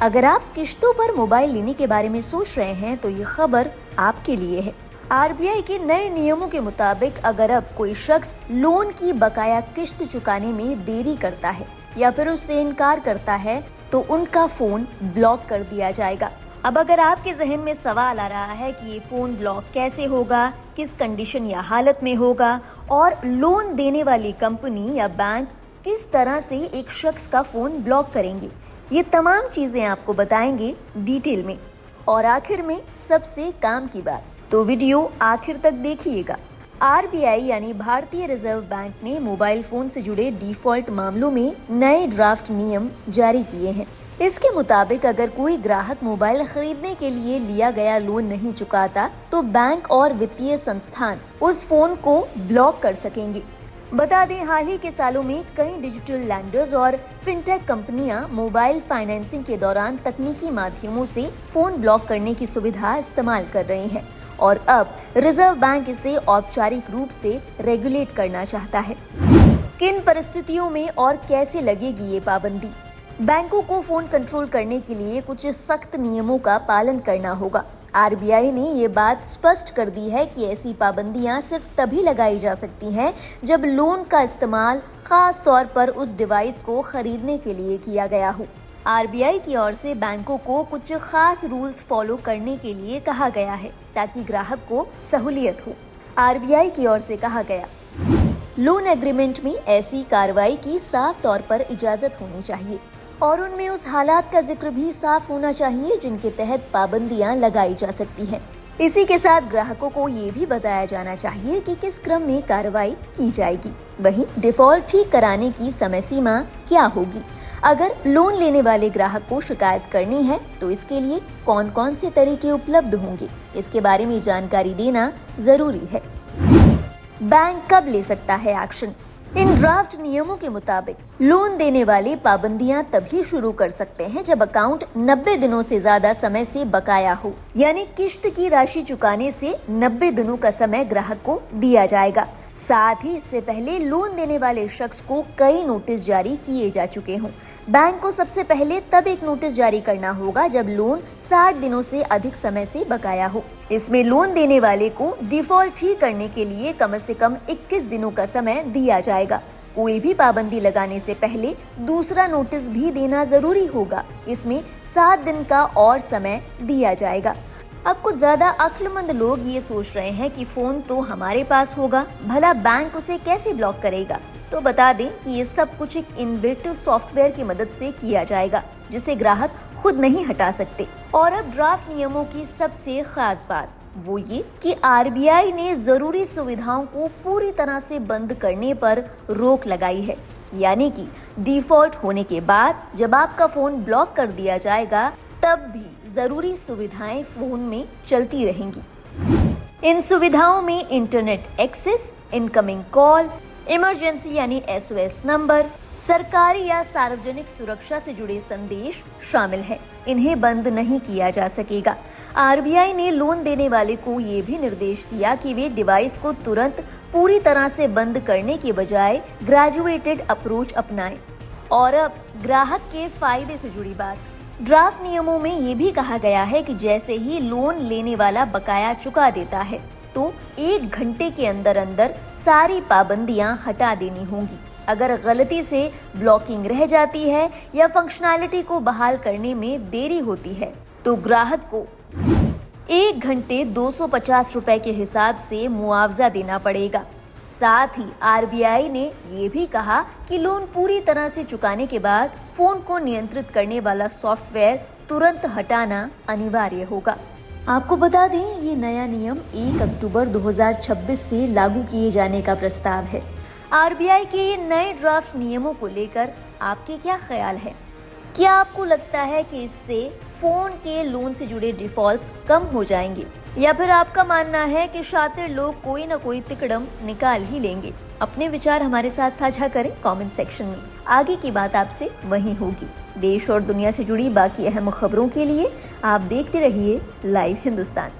अगर आप किश्तों पर मोबाइल लेने के बारे में सोच रहे हैं तो ये खबर आपके लिए है। आरबीआई के नए नियमों के मुताबिक अगर अब कोई शख्स लोन की बकाया किश्त चुकाने में देरी करता है या फिर उससे इनकार करता है तो उनका फोन ब्लॉक कर दिया जाएगा। अब अगर आपके जहन में सवाल आ रहा है कि ये फोन ब्लॉक कैसे होगा, किस कंडीशन या हालत में होगा और लोन देने वाली कंपनी या बैंक किस तरह से एक शख्स का फोन ब्लॉक करेंगे, ये तमाम चीजें आपको बताएंगे डिटेल में। और आखिर में सबसे काम की बात, तो वीडियो आखिर तक देखिएगा। आरबीआई यानी भारतीय रिजर्व बैंक ने मोबाइल फोन से जुड़े डिफॉल्ट मामलों में नए ड्राफ्ट नियम जारी किए हैं। इसके मुताबिक अगर कोई ग्राहक मोबाइल खरीदने के लिए लिया गया लोन नहीं चुकाता तो बैंक और वित्तीय संस्थान उस फोन को ब्लॉक कर सकेंगे। बता दें, हाल ही के सालों में कई डिजिटल लैंडर्स और फिनटेक कंपनियां मोबाइल फाइनेंसिंग के दौरान तकनीकी माध्यमों से फोन ब्लॉक करने की सुविधा इस्तेमाल कर रही हैं और अब रिजर्व बैंक इसे औपचारिक रूप से रेगुलेट करना चाहता है। किन परिस्थितियों में और कैसे लगेगी ये पाबंदी? बैंकों को फोन कंट्रोल करने के लिए कुछ सख्त नियमों का पालन करना होगा। आरबीआई ने ये बात स्पष्ट कर दी है कि ऐसी पाबंदियां सिर्फ तभी लगाई जा सकती हैं जब लोन का इस्तेमाल खास तौर पर उस डिवाइस को खरीदने के लिए किया गया हो। आरबीआई की ओर से बैंकों को कुछ खास रूल्स फॉलो करने के लिए कहा गया है ताकि ग्राहक को सहूलियत हो। आरबीआई की ओर से कहा गया, लोन एग्रीमेंट में ऐसी कार्रवाई की साफ तौर पर इजाजत होनी चाहिए और उनमें उस हालात का जिक्र भी साफ होना चाहिए जिनके तहत पाबंदियां लगाई जा सकती हैं। इसी के साथ ग्राहकों को ये भी बताया जाना चाहिए कि किस क्रम में कार्रवाई की जाएगी। वहीं डिफॉल्ट ठीक कराने की समय सीमा क्या होगी, अगर लोन लेने वाले ग्राहक को शिकायत करनी है तो इसके लिए कौन कौन से तरीके उपलब्ध होंगे, इसके बारे में जानकारी देना जरूरी है। बैंक कब ले सकता है एक्शन? इन ड्राफ्ट नियमों के मुताबिक लोन देने वाले पाबंदियां तभी शुरू कर सकते हैं जब अकाउंट 90 दिनों से ज्यादा समय से बकाया हो, यानी किश्त की राशि चुकाने से 90 दिनों का समय ग्राहक को दिया जाएगा। साथ ही इससे पहले लोन देने वाले शख्स को कई नोटिस जारी किए जा चुके हों। बैंक को सबसे पहले तब एक नोटिस जारी करना होगा जब लोन 60 दिनों से अधिक समय से बकाया हो। इसमें लोन देने वाले को डिफॉल्ट ठीक करने के लिए कम से कम 21 दिनों का समय दिया जाएगा। कोई भी पाबंदी लगाने से पहले दूसरा नोटिस भी देना जरूरी होगा। इसमें 7 दिन का और समय दिया जाएगा। अब कुछ ज्यादा अक्लमंद लोग ये सोच रहे हैं कि फोन तो हमारे पास होगा, भला बैंक उसे कैसे ब्लॉक करेगा? तो बता दें कि ये सब कुछ एक इनबिल्ट सॉफ्टवेयर की मदद से किया जाएगा जिसे ग्राहक खुद नहीं हटा सकते। और अब ड्राफ्ट नियमों की सबसे खास बात वो ये कि आरबीआई ने जरूरी सुविधाओं को पूरी तरह से बंद करने पर रोक लगाई है, यानी कि डिफॉल्ट होने के बाद जब आपका फोन ब्लॉक कर दिया जाएगा तब भी जरूरी सुविधाएं फोन में चलती रहेंगी। इन सुविधाओं में internet access, incoming call, emergency यानी एसओएस नंबर, सरकारी या सार्वजनिक सुरक्षा से जुड़े संदेश शामिल हैं। इन्हें बंद नहीं किया जा सकेगा। आरबीआई ने लोन देने वाले को ये भी निर्देश दिया कि वे डिवाइस को तुरंत पूरी तरह से बंद करने के बजाय ग्रेजुएटेड अप्रोच अपनाएं। और अब ग्राहक के फायदे से जुड़ी बात, ड्राफ्ट नियमों में ये भी कहा गया है कि जैसे ही लोन लेने वाला बकाया चुका देता है तो 1 घंटे के अंदर अंदर सारी पाबंदियां हटा देनी होंगी। अगर गलती से ब्लॉकिंग रह जाती है या फंक्शनैलिटी को बहाल करने में देरी होती है तो ग्राहक को 1 घंटे 250 रुपए के हिसाब से मुआवजा देना पड़ेगा। साथ ही आरबीआई ने ये भी कहा कि लोन पूरी तरह से चुकाने के बाद फोन को नियंत्रित करने वाला सॉफ्टवेयर तुरंत हटाना अनिवार्य होगा। आपको बता दें, ये नया नियम 1 अक्टूबर 2026 से लागू किए जाने का प्रस्ताव है। आरबीआई के ये नए ड्राफ्ट नियमों को लेकर आपके क्या ख्याल है? क्या आपको लगता है कि इससे फोन के लोन से जुड़े डिफॉल्ट्स कम हो जाएंगे या फिर आपका मानना है कि शातिर लोग कोई ना कोई तिकड़म निकाल ही लेंगे? अपने विचार हमारे साथ साझा करें कमेंट सेक्शन में। आगे की बात आपसे वहीं होगी। देश और दुनिया से जुड़ी बाकी अहम खबरों के लिए आप देखते रहिए लाइव हिंदुस्तान।